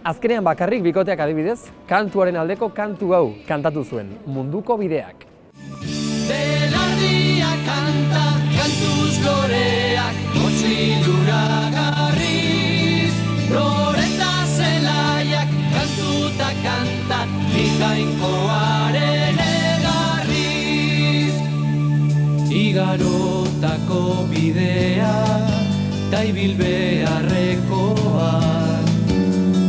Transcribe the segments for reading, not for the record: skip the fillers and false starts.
Azkenean bakarrik bikoteak adibidez, kantuaren aldeko kantu hau kantatu zuen, Munduko Bideak. Belardia kanta, kantuz loreak, motxilura garriz. Loreta zelaiak, kantuta kanta, ikainkoaren egarriz. Igarotako bidea, taibil beharrekoak,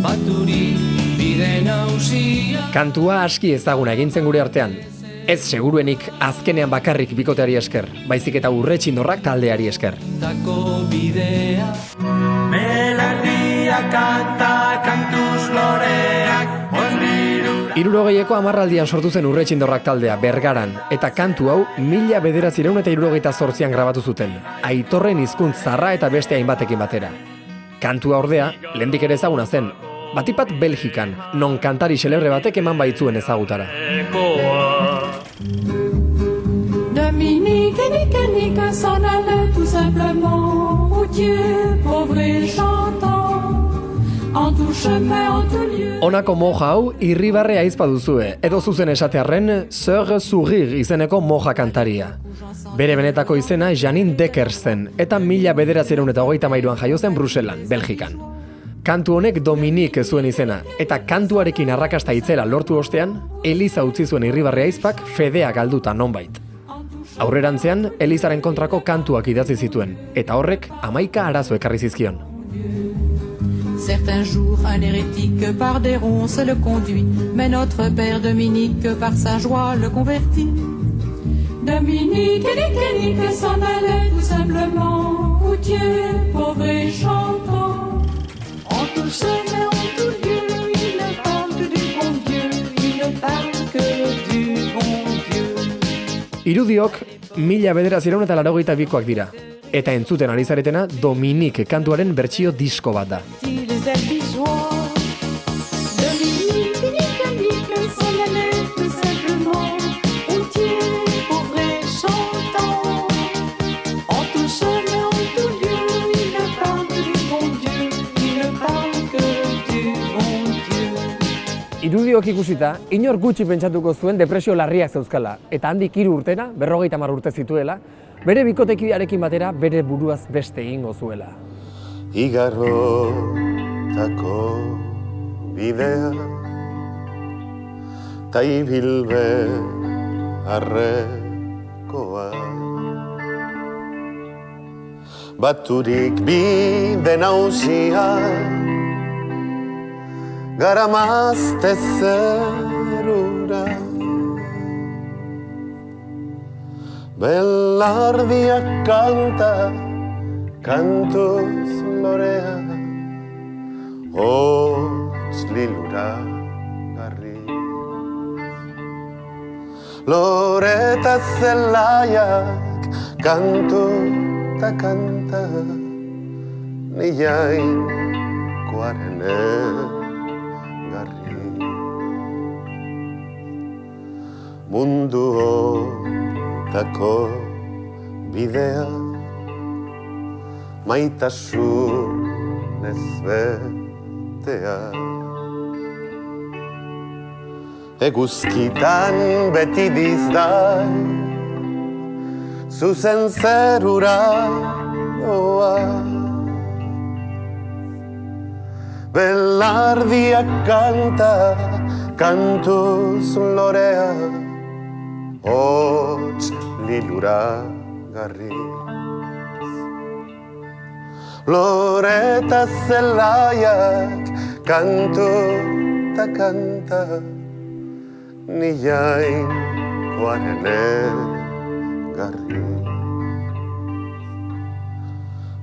baturi bide nausia. Kantua aski ezaguna egintzen gure artean. Ez seguruenik azkenean bakarrik bikoteari esker, baizik eta Urretxindorrak taldeari esker. Bidea, melandia kanta, kantuz loreak, onbirura. 60ko hamarraldian sortu zen Urretxindorrak taldea Bergaran, eta kantu hau 1978an grabatu zuten, Aitorren hizkuntz zaharra eta beste hainbatekin batera. Kantua ordea, lehendik ere ezaguna zen, batipat Belgikan, non kantari xelebre batek eman baitzuen ezagutara. Dominique et Nique s'en allait tout simplement, routier, pauvre et chantant, en tout chemin, en tout lieu. Honako moja hau Irribarre aizpa duzue, edo zuzen esatearren Sœur Sourire izeneko moja kantaria. Bere benetako izena Janine Deckers zen, eta 1933an jaio zen Bruselan, Belgikan. Kantu honek Dominique zuen izena, eta kantuarekin arrakasta itzela lortu ostean, Eliza utzi zuen Irribarre aizpak fedea galduta nonbait. Aurrerantzean, Elizaren kontrako kantuak idatzi zituen, eta horrek 11 arazo ekarri zizkion. Certains jours, un hérétique par des ronces le conduit, mais notre père Dominique par sa joie le convertit. Dominique et Nique s'en allait tout simplement, routier, pauvre et chantant. En tout chemin, en tout lieu, il ne parle que du bon Dieu, il ne parle que du bon Dieu. Irudiok 1982koak dira, eta entzuten ari zaretena Dominique kantuaren bertsio disko bat da. Les albigeois, Dominique et Nique s'en allait tout simplement, routier, pauvre et chantant. En tout chemin, en tout lieu, il ne parle que du bon Dieu, il ne parle que du bon Dieu. Irudiok ikusita, inor gutxi pentsatuko zuen depresio larriak zeuzkala, eta handik 3 urtera, 50 urte zituela, bere bikotekidearekin batera bere buruaz beste egingo zuela. Igarotako bidea, taibil beharrekoa. Baturik bide nausia, garamazte zerura. Belardiak kanta, kantuz lorea, hotz lilura garriz. Loreta zelaiak kantu ta kanta, ni jainkoaren garriz. Mundu honetako bidea, maitasunez betea. Eguzkitan beti dizdan, zuzen zerura doa. Belardiak kanta, kantuz lorea, hotz lilura garriz. Loreta zelaiak kantu ta kanta, ni jainkoaren garriz.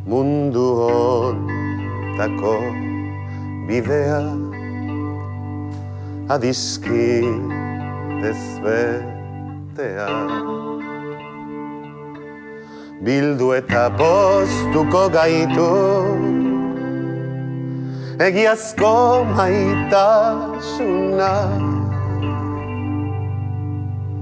Mundu honetako bidea, adiskidez betea. Bildu eta poztuko gaitu, egiazko maitasuna.